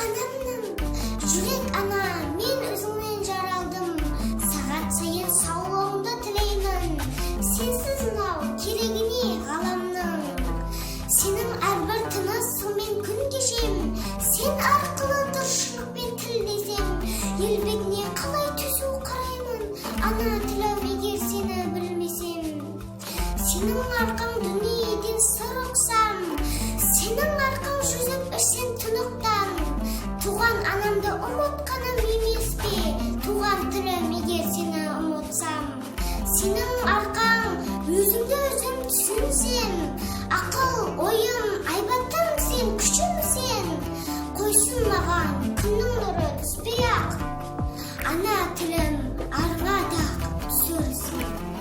anamның. Жүрек ана, мен өзіңнен жаралдым. Сағат сайын саулығыңды тілеймін. Сенсіз мынау керегіне ғаламның. Сенің әрбір тынысыңмен күн кешем. Сен арқылы тіршілікпен тілдесем. Ел бетіне қалай түсу қараймын. Ана тілім егер сені білмесем. Сенің арқаң дүниеден сыр ұқсам. Сенің арқаң жүзіп ішсем тұнықтан. Туған анамды ұмытқаным емес пе? Туған тілім егер сені ұмытсам. Сенің арқаң өзімді өзім түсінсем. Ақыл, ойым, айбаттым сен, күшім сен. Қойсын маған күннің нұры түспей-ақ. Ана тілім арғадақ сүрсін.